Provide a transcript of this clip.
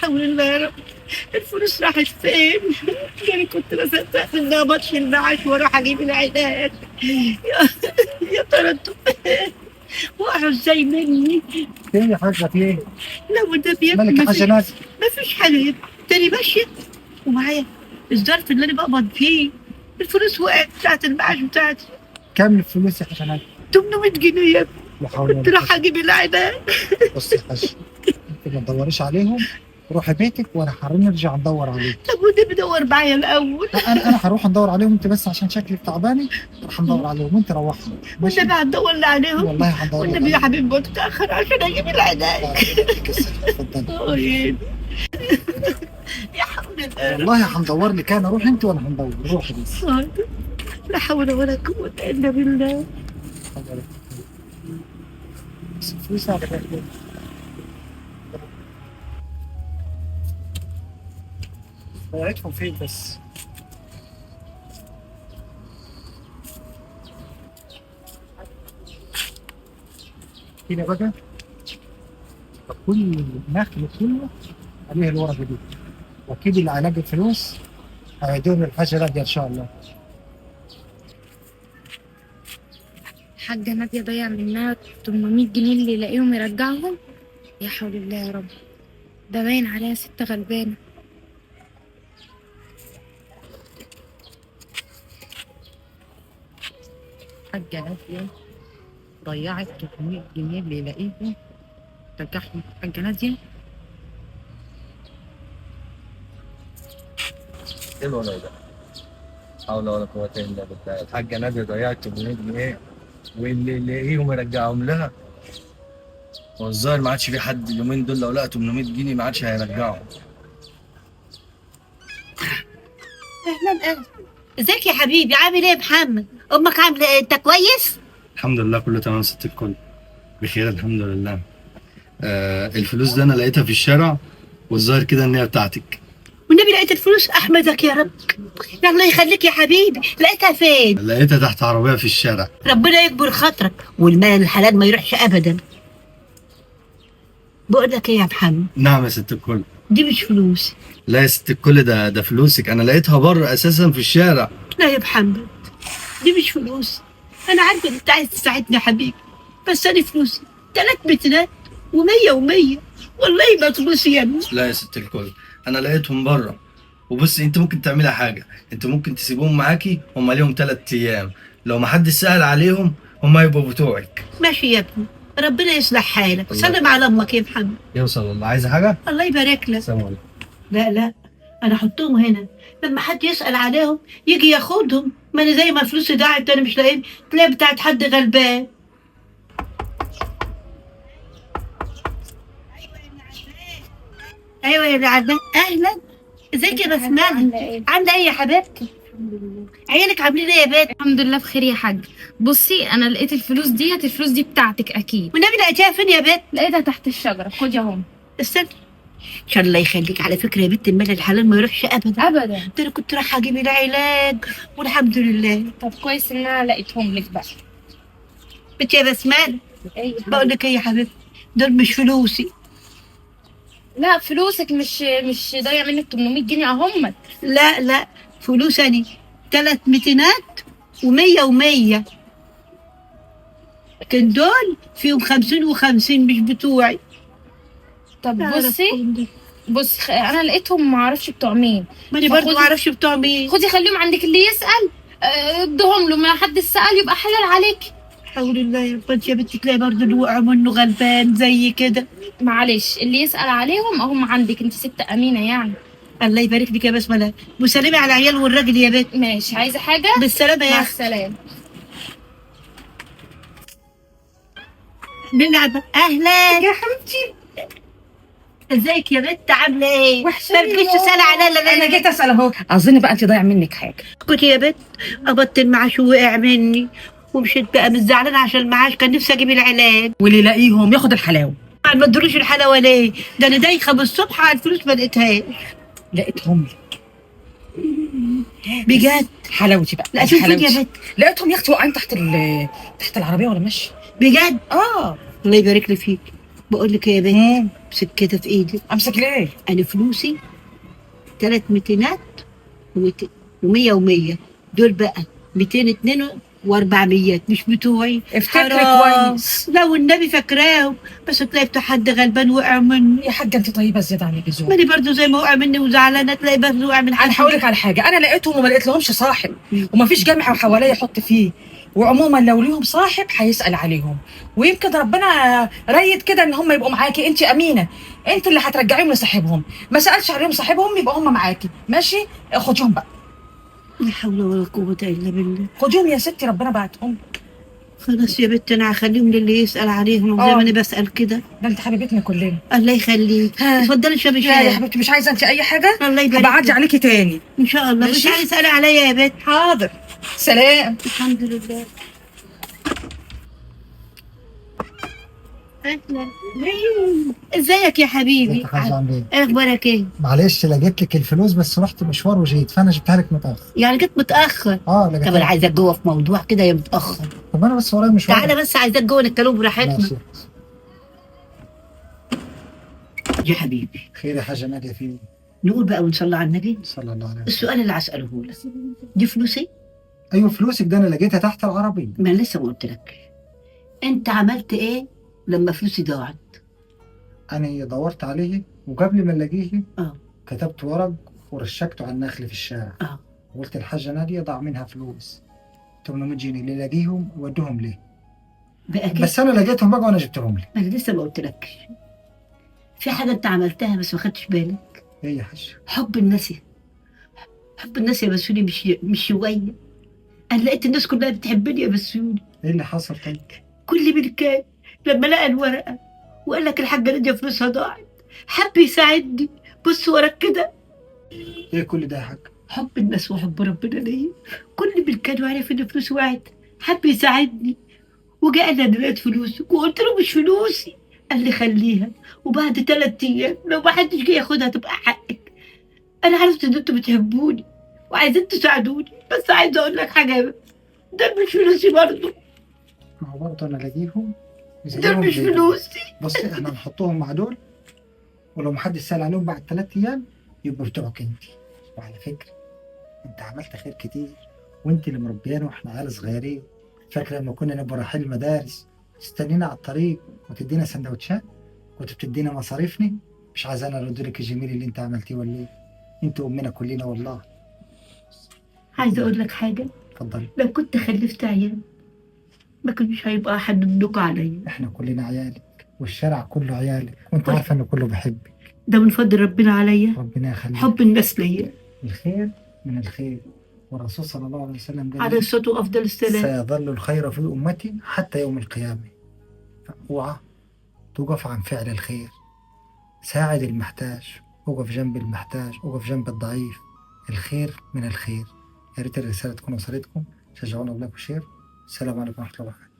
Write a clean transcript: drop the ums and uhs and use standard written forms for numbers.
حول الله يا رب. الفلوس راحت فين؟ انا كنت بصدق انها ماتش المعاش واروح اجيب العلاج. يا ترى انتوا وقعوا ازاي مني؟ فين يا حاجة في ايه؟ لا وده بيبقى مالك يا حاجة نادية؟ ما فيش حاجه، تاني ماشيه ومعايا الظرف اللي انا بقبض فيه. الفلوس وقعت بتاعت المعاش بتاعتي. كام الفلوس يا حاجة نادية؟ 800 جنيه يا ابني. لا حول ولا كنت قوة. رايحه اجيب العلاج. بص يا حاجة، انت ما تدوريش عليهم، روحي بيتك وانا هنرجع ندور عليهم. طب وده بدور معايا الاول. انا هروح ندور عليهم، انت بس عشان شكلك تعبانه راح ندور عليهم وانت روحي. ماشي؟ والنبي هتدور لي عليهم. والله هندور والنبي يا عليهم. حبيبي متاخر عشان اجيب العلاج. اتفضلي. يا حول الله. والله هندور لك، انا روح انت وانا هندور، روحي بس. لا حول ولا قوة إلا بالله. بس الفلوس على بالك. ضيعتهم فين بس؟ كده بقى كل النخل كله عليه الورقة دي، واكيد اللي هيلاقي الفلوس هيدون الحاجة راضية ان شاء الله. حاجة نادية ضيع منها 800 جنيه اللي يلاقيهم يرجعهم. يا حول الله يا رب، ده باين عليها ست غلبانة. حاجة نادية ضيعت 300 جنيه اللي يلاقيهم رجعهم. حاجة نادية ايه الوضع ده؟ حول ولا قوة الا بالله. الحاجة نادية ضيعت 800 جنيه واللي يلاقيهم يرجعهم لها. هو الظاهر ما عادش في حد اليومين دول لو لقى 800 جنيه ما عادش هيرجعهم. أهلا أهلا. ازيك يا حبيبي؟ عامل إيه يا محمد؟ أمك عاملة إيه؟ أنت كويس؟ الحمد لله كله تمام ست الكل، بخير الحمد لله. الفلوس دي انا لقيتها في الشارع والظاهر كده ان هي بتاعتك. والنبي لقيت الفلوس؟ أحمدك يا رب. يا الله يخليك يا حبيبي. لقيتها فين؟ لقيتها تحت عربية في الشارع. ربنا يكبر خاطرك والمال الحلال ما يروحش أبدا. بقول لك إيه يا محمد؟ نعم يا ست الكل. دي مش فلوس. لا يا ست الكل، ده فلوسك، انا لقيتها بره اساسا في الشارع. لا يا محمد، دي مش فلوس. أنا عارفة إن أنت عايز تساعدني يا حبيبي، بس أنا فلوسي 3 مترات و100 و100. والله ما فلوسي يا ابني. لا يا ست الكل، انا لقيتهم بره. وبصي انت ممكن تعملي حاجة، انت ممكن تسيبهم معاكي، هم ليهم 3 ايام، لو ما حد سأل عليهم هم يبقوا بتوعك. ماشي يا ابني، ربنا يصلح حالك. الله. سلم على امك يا محمد. يوصل الله. عايزة حاجة؟ الله يبارك لك. السلام عليكم. لا لا، انا احطهم هنا لما حد يسال عليهم يجي ياخدهم. ما انا زي ما فلوسي ضاعت انا مش لاقيين، تلاقي بتاعت حد غلبان. ايوه يا عدنان، اهلا. ازيك يا بسمله؟ عامله ايه يا حبيبتي؟ عيالك عاملين ايه يا بنت؟ الحمد لله بخير يا حاج. بصي انا لقيت الفلوس دي بتاعتك اكيد. والنبي لقيتيها فين يا بنت؟ لقيتها تحت الشجرة، خدي اهو. استنى. ان شاء الله يخليك. على فكره يا بنت، المال الحلال ما يروحش ابدا. ابدا. ده انا كنت رايحه اجيب العلاج والحمد لله. طب كويس ان انا لقيتهم لك بقى. بنت يا بسمله، ايه بقول لك ايه يا حبيبتي، دول مش فلوسي. لا فلوسك مش ضايع منك 800 جنيه اهم. لا لا، فلوس أنا 3 ميتينات و100 و100. لكن دول فيهم 50 و50 مش بتوعي. طب بصي انا لقيتهم ما اعرفش بتوع مين. ما انا برضه فخدي- ما اعرفش بتوع مين. خدي خليهم عندك، اللي يسأل ادهم له، ما حد سأل يبقى حلال عليك. حول الله يا رب. يا بنتي تلاقي برضه اللي وقع منه غلبان زي كده. معلش اللي يسأل عليهم هم عندك، انت ست امينه يعني. الله يبارك لك يا بسمله، وسلامي على العيال والراجل يا بنت. ماشي، عايزه حاجه؟ بالسلامه يا مع اخي. السلامه. نلعب. اهلا يا حبيبتي. ازيك يا بنت؟ عامله ايه؟ وحشة ما بتجيش تسالي عليا. انا جيت اسال اهو، اظن بقى انت ضايع منك حاجه. كنت يا بنت قبضت المعاش ووقع مني، ومشيت بقى مش زعلانه عشان المعاش، كان نفسي اجيب العلاج. واللي يلاقيهم ياخد الحلاوه. ما ادروش الحلاوه ليه؟ ده انا دايخه من الصبح على الفلوس ما لقيتهاش. لقيتهم لك بجد؟ حلاوتي بقى. لا شوف يا حلاوتي. بنت. لقيتهم يا اختي واقعين تحت العربيه ولا ماشي. بجد؟ اه الله يبارك لي فيك. بقول لك ايه يا بنت، امسك كده في ايدي. امسك ليه؟ انا فلوسي 300 و100 و100، دول بقى 202 و400 مش بتوعي. افتكري حرام. كويس. لا والنبي فاكراهم، بس تلاقي بتاع حد غلبان وقع مني. يا حاجه انت طيبه زياده عن ما اللزوم. انا برضه زي ما وقع مني وزعلانه تلاقي برضه وقع من حد. انا هقول لك على حاجه، انا لقيتهم وما لقيت لهمش صاحب، وما فيش جامع حواليا يحط فيه، وعموما لو ليهم صاحب هيسال عليهم، ويمكن ربنا ريد كده ان هم يبقوا معاكي. انت امينه، انت اللي هترجعيهم لصاحبهم. ما سالش عليهم صاحبهم يبقى هم معاكي. ماشي، خديهم بقى. لا حول ولا قوه الا بالله. خديهم يا ستي، ربنا بعتهم. خلاص يا بنت انا هخليهم للي يسال عليهم زي ما انا بسال كده. ده انت حبيبتنا كلنا. الله يخليك. ها. اتفضلي اشربي لا يا شاي. حبيبتي، مش عايزه انت اي حاجه. الله يبارك بعدي لك. عليكي تاني ان شاء الله. ماشي. مش عايزه اسال عليا يا بنت. حاضر، سلام. الحمد لله. اهلا. ازيك يا حبيبي؟ ازيك يا حاج عامل ايه؟ ايه اخبارك ايه؟ معلش لقيت لك الفلوس بس رحت مشوار وجيت فانا جبتها لك متاخر. يعني جيت متاخر. طب انا لقيتها. عايزاك جوه في موضوع كده يا متاخر. طب انا بس ورايا مشوار. تعالى بس عايزاك جوه نتكلم براحتنا. ماشي. يا حبيبي خير يا حاجه ناديه في نقول بقى ونصلي على النبي. صلى الله عليه وسلم. السؤال اللي هساله لك، دي فلوسي؟ ايوه فلوسك ده انا لقيتها تحت العربيه. ما أنا لسه ما قلت لك. انت عملت ايه لما فلوسي ضاعت؟ انا دورت عليه وقبل ما الاقيه اه كتبت ورق ورشكته على النخل في الشارع. اه وقلت الحاجه ناديه ضاع منها فلوس 800 جنيه اللي لاقيهم ودوهم ليه. بقى كده. بس انا لقيتهم بقى وانا جبتهم لي. ما انا لسه ما قلت لك. في حاجه انت عملتها بس ما خدتش بالك. ايه يا حاج؟ حب الناس. حب الناس يا بسيوني مش شويه. انا لقيت الناس كلها بتحبني يا بسيوني. ايه اللي حصل طيب؟ كل بالكاد لما لقى الورقه وقال لك الحاجه ناديه فلوسها ضاعت حب يساعدني. بص وراك كده. ايه كل ده يا حاج؟ حب الناس وحب ربنا ليا. كل بالكاد وعرف ان فلوسي وقعت حب يساعدني. وجاء قال لي انا لقيت فلوسك وقلت له مش فلوسي. قال لي خليها وبعد 3 ايام لو ما حدش جه ياخدها تبقى حقك. انا عرفت ان انتوا بتحبوني وعايزين تساعدوني، بس عايزه اقول لك حاجه، ده مش فلوسي برضه. ما هو برضه انا لاقيهم ده مش فلوسي. بص احنا هنحطهم مع دول ولو محدش سأل عليهم بعد 3 ايام يبقوا بتوعك انت. وعلى فكره انت عملت خير كتير وانت اللي مربيانا واحنا عيال صغيرين. فاكره لما كنا نبقى رايحين المدارس تستنينا على الطريق وتدينا سندوتشات؟ كنت بتدينا مصاريفني؟ مش عايز انا ارد لك الجميل اللي انت عملتيه ولا ايه؟ انت امنا كلنا والله. عايزه اقول لك حاجه، اتفضلي. لو كنت خلفت عيال ما كانش هيبقى حد منكم عليا. احنا كلنا عيالك والشارع كله عيالك وانت عارفه ان كله بيحبك. ده من فضل ربنا عليا. ربنا يخليك. حب الناس ليا. الخير من الخير والرسول صلى الله عليه وسلم قال على الصلاه وافضل السلام. سيظل الخير في أمتي حتى يوم القيامة. اوعى توقف عن فعل الخير. ساعد المحتاج، وقف جنب المحتاج، وقف جنب الضعيف. الخير من الخير. يا ريت الرسالة تكون وصلتكم. شجعونا بلايك وشير. السلام عليكم ورحمة الله وبركاته.